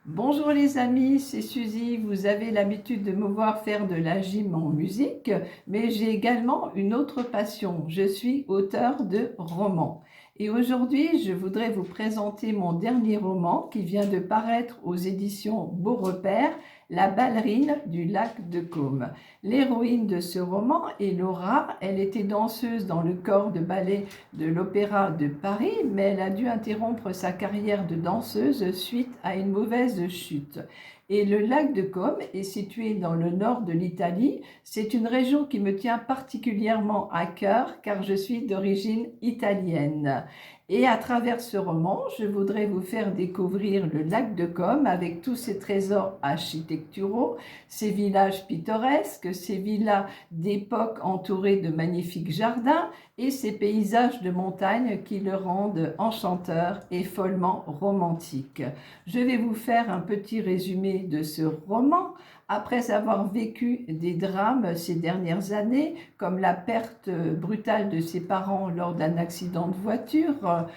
Bonjour les amis, c'est Suzy. Vous avez l'habitude de me voir faire de la gym en musique, mais j'ai également une autre passion. Je suis auteur de romans. Et aujourd'hui, je voudrais vous présenter mon dernier roman qui vient de paraître aux éditions Beau Repère, La ballerine du lac de Caume. L'héroïne de ce roman est Laura. Elle était danseuse dans le corps de ballet de l'Opéra de Paris, mais elle a dû interrompre sa carrière de danseuse suite à une mauvaise chute. Et le lac de Comme est situé dans le nord de l'Italie. C'est une région qui me tient particulièrement à cœur car je suis d'origine italienne. Et à travers ce roman, je voudrais vous faire découvrir le lac de Comme avec tous ses trésors architecturaux, ses villages pittoresques, ses villas d'époque entourées de magnifiques jardins et ses paysages de montagne qui le rendent enchanteur et follement romantique. Je vais vous faire un petit résumé de ce roman. Après avoir vécu des drames ces dernières années, comme la perte brutale de ses parents lors d'un accident de voiture,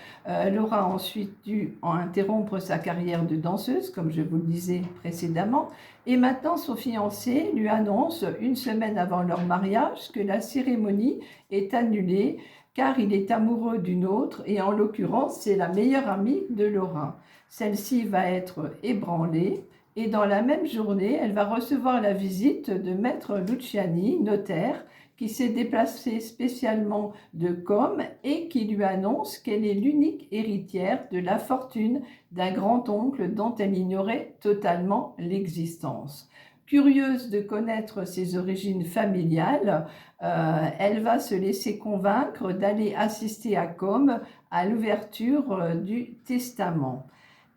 Laura a ensuite dû interrompre sa carrière de danseuse, comme je vous le disais précédemment, et maintenant son fiancé lui annonce, une semaine avant leur mariage, que la cérémonie est annulée car il est amoureux d'une autre, et en l'occurrence, c'est la meilleure amie de Laura. Celle-ci va être ébranlée. Et dans la même journée, elle va recevoir la visite de Maître Luciani, notaire, qui s'est déplacé spécialement de Comme et qui lui annonce qu'elle est l'unique héritière de la fortune d'un grand-oncle dont elle ignorait totalement l'existence. Curieuse de connaître ses origines familiales, elle va se laisser convaincre d'aller assister à Comme à l'ouverture du testament.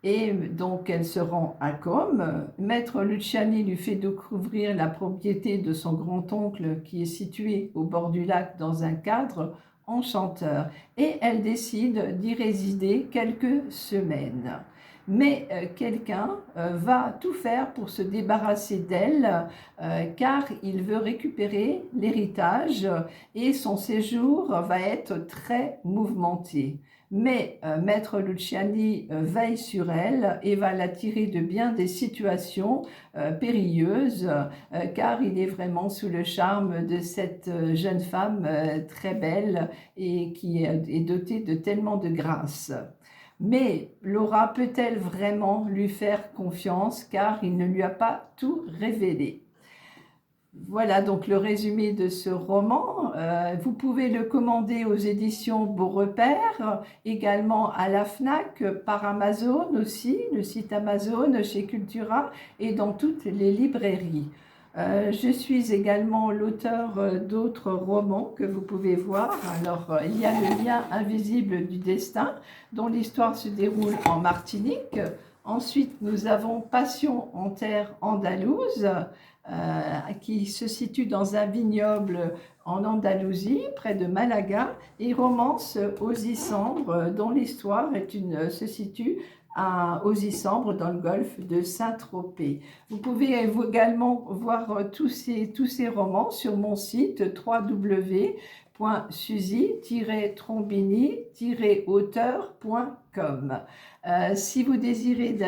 Et donc, elle se rend à Com. Maître Luciani lui fait découvrir la propriété de son grand-oncle qui est située au bord du lac dans un cadre enchanteur. Et elle décide d'y résider quelques semaines. Mais quelqu'un va tout faire pour se débarrasser d'elle car il veut récupérer l'héritage et son séjour va être très mouvementé. Mais Maître Luciani veille sur elle et va la tirer de bien des situations périlleuses car il est vraiment sous le charme de cette jeune femme très belle et qui est dotée de tellement de grâce. Mais Laura peut-elle vraiment lui faire confiance car il ne lui a pas tout révélé? Voilà donc le résumé de ce roman. Vous pouvez le commander aux éditions Beau Repère, également à la FNAC, par Amazon aussi, le site Amazon, chez Cultura et dans toutes les librairies. Je suis également l'auteur d'autres romans que vous pouvez voir. Alors, il y a le lien invisible du destin, dont l'histoire se déroule en Martinique. Ensuite, nous avons Passion en terre andalouse, qui se situe dans un vignoble en Andalousie, près de Malaga, et Romance aux Isambres, dont l'histoire se situe aux Isambres dans le golfe de Saint-Tropez. Vous pouvez également voir tous ces romans sur mon site www.suzy-trombini-auteur.com. Si vous désirez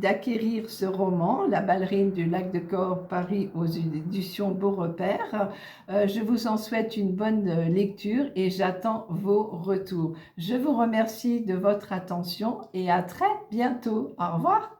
d'acquérir ce roman, La ballerine du lac de Caume, Paris aux éditions Beau Repère, je vous en souhaite une bonne lecture et j'attends vos retours. Je vous remercie de votre attention et à très bientôt. Au revoir.